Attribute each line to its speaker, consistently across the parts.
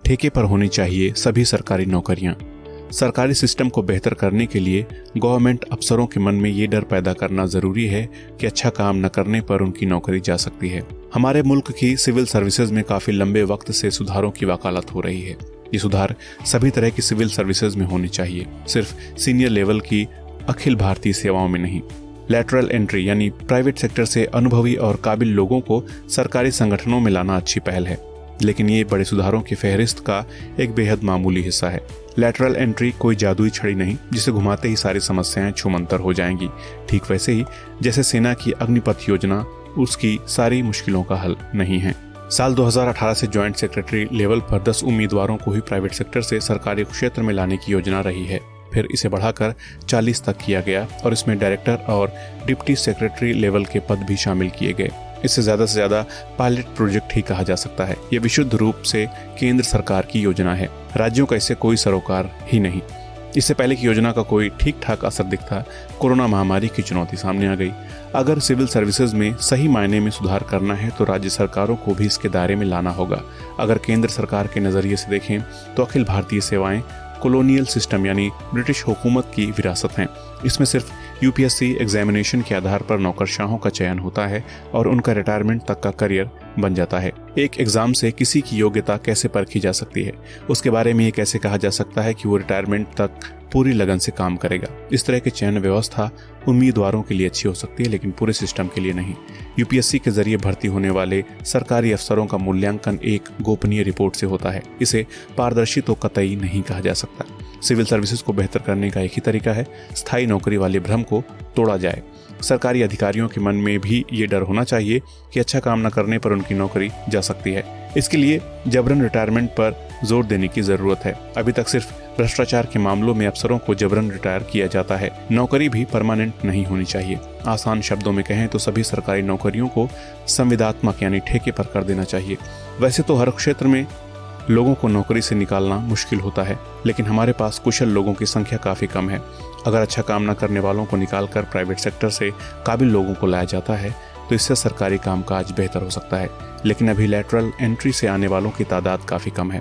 Speaker 1: ठेके पर होनी चाहिए सभी सरकारी नौकरियां। सरकारी सिस्टम को बेहतर करने के लिए गवर्नमेंट अफसरों के मन में ये डर पैदा करना जरूरी है कि अच्छा काम न करने पर उनकी नौकरी जा सकती है। हमारे मुल्क की सिविल सर्विसेज में काफी लंबे वक्त से सुधारों की वकालत हो रही है। ये सुधार सभी तरह की सिविल सर्विसेज में होनी चाहिए, सिर्फ सीनियर लेवल की अखिल भारतीय सेवाओं में नहीं। लैटरल एंट्री यानी प्राइवेट सेक्टर से अनुभवी और काबिल लोगों को सरकारी संगठनों में लाना अच्छी पहल है, लेकिन ये बड़े सुधारों की फहरिस्त का एक बेहद मामूली हिस्सा है। लैटरल एंट्री कोई जादुई छड़ी नहीं जिसे घुमाते ही सारी समस्याएं छूमंतर हो जाएंगी। ठीक वैसे ही जैसे सेना की अग्निपथ योजना उसकी सारी मुश्किलों का हल नहीं है। साल 2018 से जॉइंट सेक्रेटरी लेवल पर 10 उम्मीदवारों को ही प्राइवेट सेक्टर से सरकारी क्षेत्र में लाने की योजना रही है। फिर इसे बढ़ाकर 40 तक किया गया और इसमें डायरेक्टर और डिप्टी सेक्रेटरी लेवल के पद भी शामिल किए गए। इसे ज्यादा से ज्यादा पायलट प्रोजेक्ट ही कहा जा सकता है। यह विशुद्ध रूप से केंद्र सरकार की योजना है, राज्यों का इससे कोई सरोकार ही नहीं। इससे पहले की योजना का कोई ठीक ठाक असर दिखता, कोरोना महामारी की चुनौती सामने आ गई। अगर सिविल सर्विसेज में सही मायने में सुधार करना है तो राज्य सरकारों को भी इसके दायरे में लाना होगा। अगर केंद्र सरकार के नजरिए से देखें तो अखिल भारतीय सेवाएं कॉलोनियल सिस्टम यानी ब्रिटिश हुकूमत की विरासत हैं। इसमें सिर्फ यूपीएससी एग्जामिनेशन के आधार पर नौकरशाहों का चयन होता है और उनका रिटायरमेंट तक का करियर बन जाता है। एक एग्जाम से किसी की योग्यता कैसे परखी जा सकती है, उसके बारे में ये कैसे कहा जा सकता है कि वो रिटायरमेंट तक पूरी लगन से काम करेगा। इस तरह की चयन व्यवस्था उम्मीदवारों के लिए अच्छी हो सकती है, लेकिन पूरे सिस्टम के लिए नहीं। यूपीएससी के जरिए भर्ती होने वाले सरकारी अफसरों का मूल्यांकन एक गोपनीय रिपोर्ट से होता है। इसे पारदर्शी तो कतई नहीं कहा जा सकता। सिविल सर्विसेज को बेहतर करने का एक ही तरीका है, स्थायी नौकरी वाले भ्रम को तोड़ा जाए। सरकारी अधिकारियों के मन में भी ये डर होना चाहिए कि अच्छा काम न करने पर उनकी नौकरी जा सकती है। इसके लिए जबरन रिटायरमेंट पर जोर देने की जरूरत है। अभी तक सिर्फ भ्रष्टाचार के मामलों में अफसरों को जबरन रिटायर किया जाता है। नौकरी भी परमानेंट नहीं होनी चाहिए। आसान शब्दों में कहें तो सभी सरकारी नौकरियों को संविदात्मक यानी ठेके पर कर देना चाहिए। वैसे तो हर क्षेत्र में लोगों को नौकरी से निकालना मुश्किल होता है, लेकिन हमारे पास कुशल लोगों की संख्या काफी कम है। अगर अच्छा काम न करने वालों को निकालकर प्राइवेट सेक्टर से काबिल लोगों को लाया जाता है तो इससे सरकारी कामकाज बेहतर हो सकता है। लेकिन अभी लैटरल एंट्री से आने वालों की तादाद काफी कम है,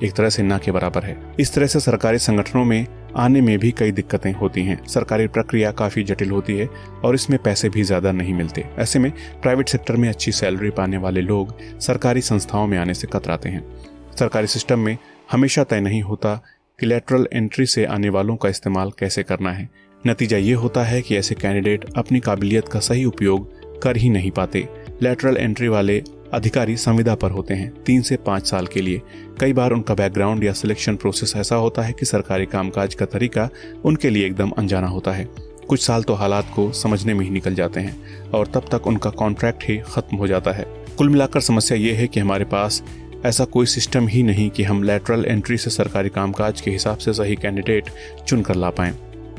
Speaker 1: एक तरह से ना के बराबर है। इस तरह से सरकारी संगठनों में आने में भी कई दिक्कतें होती हैं। सरकारी प्रक्रिया काफी जटिल होती है और इसमें पैसे भी ज्यादा नहीं मिलते। ऐसे में प्राइवेट सेक्टर में अच्छी सैलरी पाने वाले लोग सरकारी संस्थाओं में आने से कतराते हैं। सरकारी सिस्टम में हमेशा तय नहीं होता कि लैटरल एंट्री से आने वालों का इस्तेमाल कैसे करना है। नतीजा ये होता है कि ऐसे कैंडिडेट अपनी काबिलियत का सही उपयोग कर ही नहीं पाते। लैटरल एंट्री वाले अधिकारी संविदा पर होते हैं 3 से 5 साल के लिए। कई बार उनका बैकग्राउंड या सिलेक्शन प्रोसेस ऐसा होता है कि सरकारी कामकाज का तरीका उनके लिए एकदम अनजाना होता है। कुछ साल तो हालात को समझने में ही निकल जाते हैं और तब तक उनका कॉन्ट्रैक्ट ही खत्म हो जाता है। कुल मिलाकर समस्या ये है कि हमारे पास ऐसा कोई सिस्टम ही नहीं कि हम लैटरल एंट्री से सरकारी कामकाज के हिसाब से सही कैंडिडेट चुन कर ला पाएं।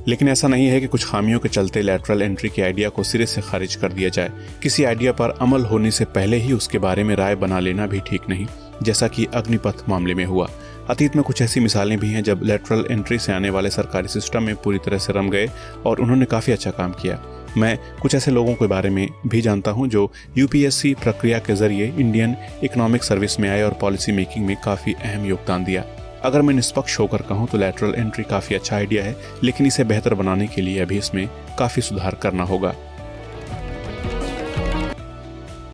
Speaker 1: लेकिन ऐसा नहीं है कि कुछ खामियों के चलते लैटरल एंट्री के आइडिया को सिरे से खारिज कर दिया जाए। किसी आइडिया पर अमल होने से पहले ही उसके बारे में राय बना लेना भी ठीक नहीं, जैसा कि अग्निपथ मामले में हुआ। अतीत में कुछ ऐसी मिसालें भी हैं जब लैटरल एंट्री से आने वाले सरकारी सिस्टम में पूरी तरह से रम गए और उन्होंने काफी अच्छा काम किया। मैं कुछ ऐसे लोगों के बारे में भी जानता हूं जो यूपीएससी प्रक्रिया के जरिए इंडियन इकोनॉमिक सर्विस में आए और पॉलिसी मेकिंग में काफी अहम योगदान दिया। अगर मैं निष्पक्ष होकर कहूं तो लैटरल एंट्री काफी अच्छा आइडिया है, लेकिन इसे बेहतर बनाने के लिए अभी इसमें काफी सुधार करना होगा।